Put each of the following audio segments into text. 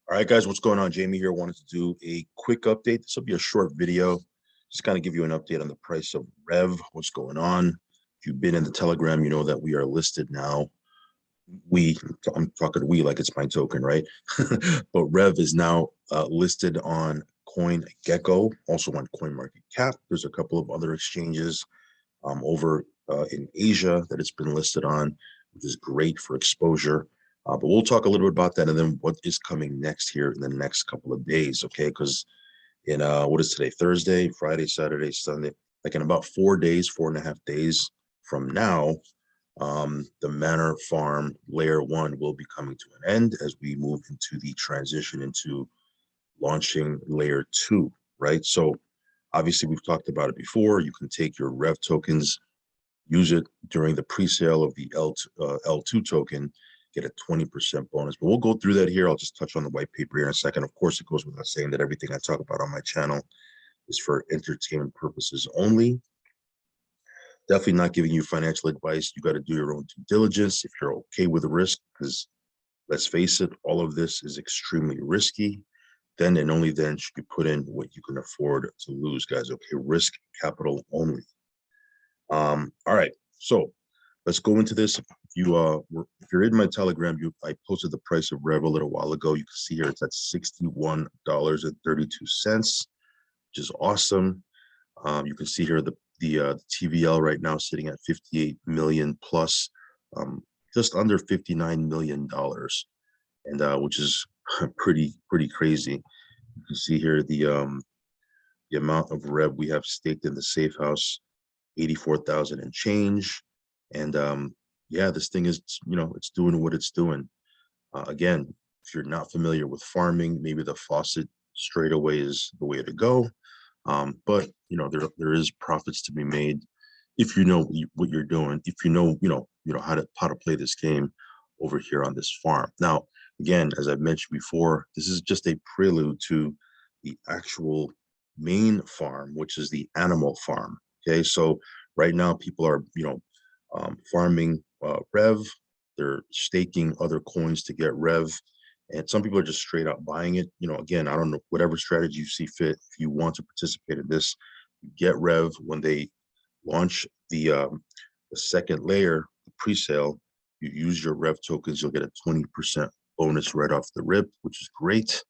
All right, guys, what's going on? Jamie here. Wanted to do a quick update. This will be a short video, just kind of give you an update on the price of Rev, what's going on. If you've been in the Telegram, you know that we are listed now. I'm talking we like it's my token, right? But Rev is now listed on CoinGecko, also on CoinMarketCap. There's a couple of other exchanges over in Asia that it's been listed on, which is great for exposure. But we'll talk a little bit about that and then what is coming next here in the next couple of days, okay? Because in what is today? Thursday, Friday, Saturday, Sunday, like in about 4 days, 4.5 days from now, the Manor Farm Layer 1 will be coming to an end as we move into the transition into launching Layer 2, right? So obviously we've talked about it before. You can take your Rev tokens, use it during the pre-sale of the L2 token, get a 20% bonus. But we'll go through that here. I'll just touch on the white paper here in a second. Of course, it goes without saying that everything I talk about on my channel is for entertainment purposes only. Definitely not giving you financial advice. You got to do your own due diligence if you're okay with the risk, because let's face it, all of this is extremely risky. Then and only then should you put in what you can afford to lose, guys. Okay, risk capital only. All right, so let's go into this. If you're in my Telegram, I posted the price of Rev a little while ago. You can see here it's at $61.32, which is awesome. You can see here the TVL right now sitting at 58 million plus, just under $59 million, and which is pretty crazy. You can see here the amount of Rev we have staked in the safe house, 84,000 and change. And yeah, this thing is, it's doing what it's doing. Again, if you're not familiar with farming, maybe the faucet straight away is the way to go. But there is profits to be made if you know what you're doing, if you know how to play this game over here on this farm. Now, again, as I've mentioned before, this is just a prelude to the actual main farm, which is the animal farm. Okay, so right now people are farming Rev. They're staking other coins to get Rev, and some people are just straight up buying it. Again, I don't know, whatever strategy you see fit. If you want to participate in this, you get Rev when they launch the second layer, the pre-sale. You use your Rev tokens, you'll get a 20% bonus right off the rip, which is great.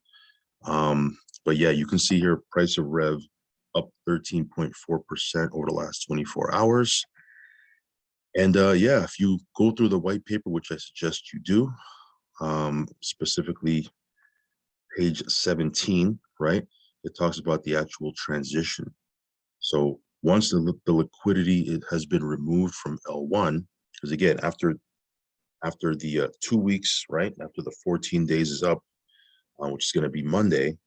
But yeah, you can see here price of Rev up 13.4% over the last 24 hours. And yeah, if you go through the white paper, which I suggest you do, specifically page 17, right? It talks about the actual transition. So once the liquidity has been removed from L1, because again, after the 2 weeks, right, after the 14 days is up, which is going to be Monday,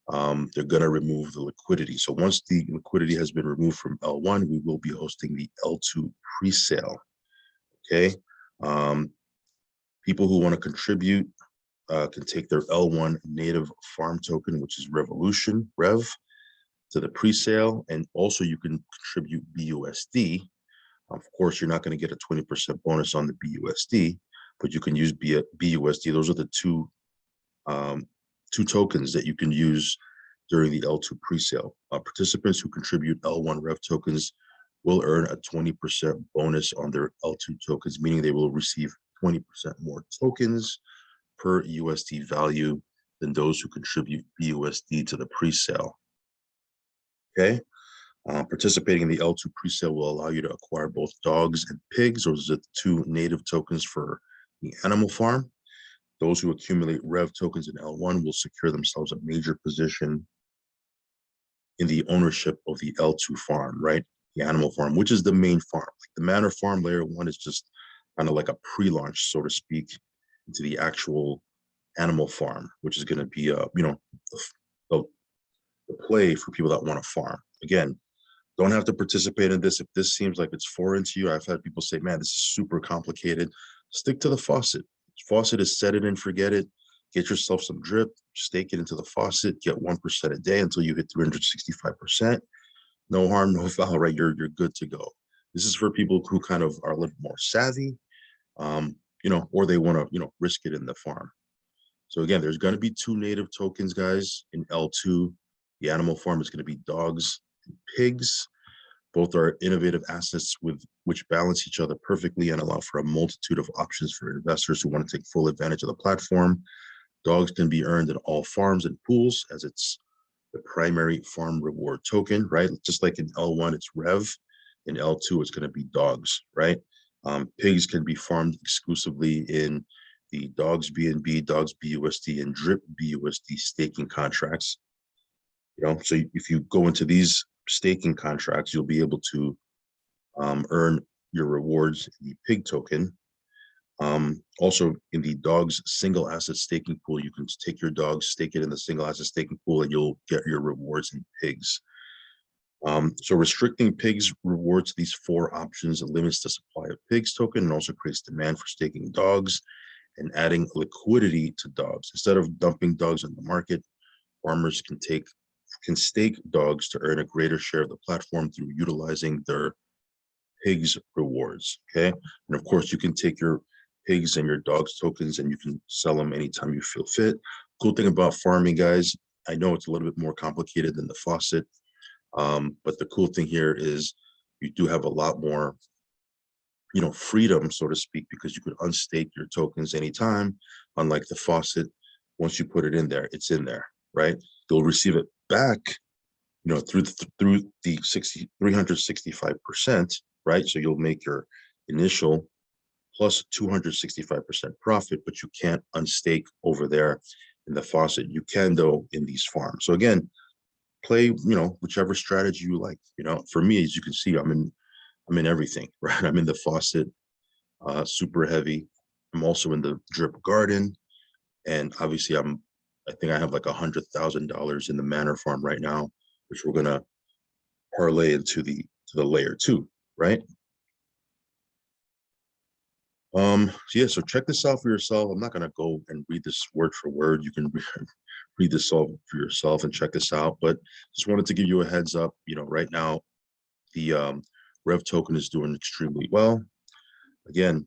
they're going to remove the liquidity. So once the liquidity has been removed from L1, we will be hosting the L2 pre-sale. Okay. People who want to contribute can take their L1 native farm token, which is Rev, to the pre-sale, and also you can contribute BUSD. Of course, you're not going to get a 20% bonus on the BUSD, but you can use BUSD. Those are the two tokens that you can use during the L2 pre-sale. Participants who contribute L1 Rev tokens will earn a 20% bonus on their L2 tokens, meaning they will receive 20% more tokens per USD value than those who contribute BUSD to the pre-sale. Okay. Participating in the L2 pre-sale will allow you to acquire both dogs and pigs. Those are the two native tokens for the animal farm. Those who accumulate Rev tokens in L1 will secure themselves a major position in the ownership of the L2 farm, right? The animal farm, which is the main farm. Like the Manor Farm Layer 1 is just kind of like a pre-launch, so to speak, into the actual animal farm, which is going to be, the play for people that want to farm. Again, don't have to participate in this. If this seems like it's foreign to you, I've had people say, man, this is super complicated. Stick to the faucet. Faucet is set it and forget it. Get yourself some drip, stake it into the faucet, get 1% a day until you hit 365%. No harm, no foul, right? You're good to go. This is for people who kind of are a little more savvy, or they want to, risk it in the farm. So again, there's going to be 2 native tokens, guys, in L2. The animal farm is going to be dogs and pigs. Both are innovative assets with which balance each other perfectly and allow for a multitude of options for investors who want to take full advantage of the platform. Dogs can be earned in all farms and pools as it's the primary farm reward token, right? Just like in L1, it's Rev. In L2, it's going to be dogs, right? Pigs can be farmed exclusively in the Dogs BNB, Dogs BUSD, and Drip BUSD staking contracts. So if you go into these staking contracts, you'll be able to earn your rewards in the pig token. Also, in the dogs single asset staking pool, you can take your dogs, stake it in the single asset staking pool, and you'll get your rewards in pigs. So restricting pigs rewards these 4 options limits the supply of pigs token and also creates demand for staking dogs and adding liquidity to dogs. Instead of dumping dogs in the market, farmers can stake dogs to earn a greater share of the platform through utilizing their pigs rewards. Okay, and of course you can take your pigs and your dogs tokens and you can sell them anytime you feel fit. Cool thing about farming, guys, I know it's a little bit more complicated than the faucet, but the cool thing here is you do have a lot more freedom, so to speak, because you could unstake your tokens anytime. Unlike the faucet, once you put it in there, it's in there, right? You'll receive it back through the 365%, right? So you'll make your initial plus 265% profit, but you can't unstake over there in the faucet. You can, though, in these farms. So again, play whichever strategy you like. For me, as you can see, I'm in everything, right? I'm in the faucet, super heavy. I'm also in the drip garden, and obviously I think I have like $100,000 in the manor farm right now, which we're gonna parlay into the layer 2, right? So check this out for yourself. I'm not gonna go and read this word for word. You can read this all for yourself and check this out, but just wanted to give you a heads up. Right now the Rev token is doing extremely well. Again,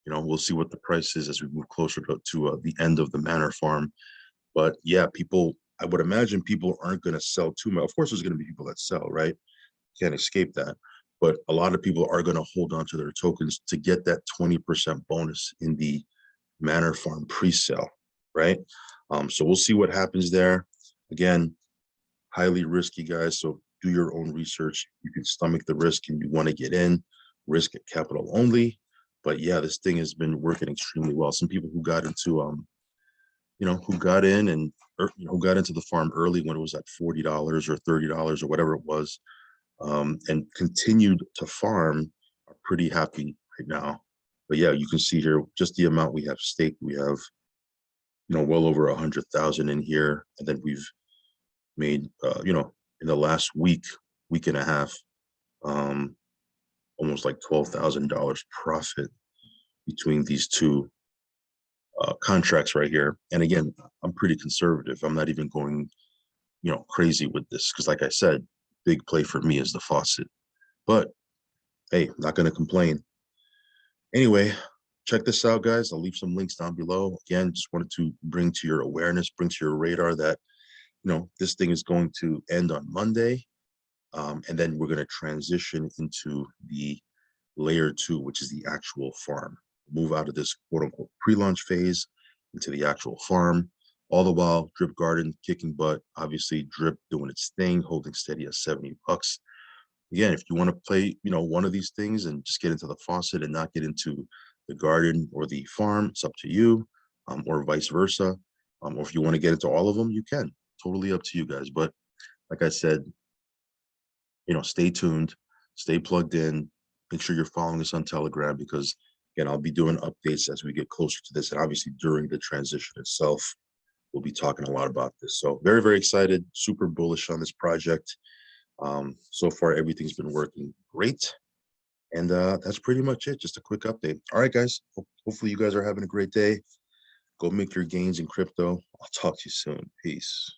we'll see what the price is as we move closer to the end of the manor farm. But yeah, I would imagine people aren't going to sell too much. Of course, there's going to be people that sell, right? Can't escape that. But a lot of people are going to hold on to their tokens to get that 20% bonus in the manor farm pre-sale, right? So we'll see what happens there. Again, highly risky, guys. So do your own research. You can stomach the risk and you want to get in, risk at capital only. But yeah, this thing has been working extremely well. Some people who got into who got in and who got into the farm early when it was at $40 or $30 or whatever it was, and continued to farm are pretty happy right now. But yeah, you can see here just the amount we have staked. We have well over 100,000 in here, and then we've made in the last week and a half, almost like $12,000 profit between these 2 contracts right here. And again, I'm pretty conservative. I'm not even going crazy with this because, like I said, big play for me is the faucet. But hey, not going to complain. Anyway, check this out, guys. I'll leave some links down below. Again, just wanted to bring to your awareness, bring to your radar that this thing is going to end on Monday. And then we're going to transition into the layer 2, which is the actual farm. Move out of this quote unquote pre-launch phase into the actual farm. All the while, Drip Garden kicking butt. Obviously, Drip doing its thing, holding steady at $70. Again, if you want to play, one of these things and just get into the faucet and not get into the garden or the farm, it's up to you, or vice versa. Or if you want to get into all of them, you can. Totally up to you guys. But like I said, stay tuned, stay plugged in. Make sure you're following us on Telegram because, again, I'll be doing updates as we get closer to this. And obviously, during the transition itself, we'll be talking a lot about this. So very, very excited, super bullish on this project. So far, everything's been working great. And that's pretty much it. Just a quick update. All right, guys. Hopefully, you guys are having a great day. Go make your gains in crypto. I'll talk to you soon. Peace.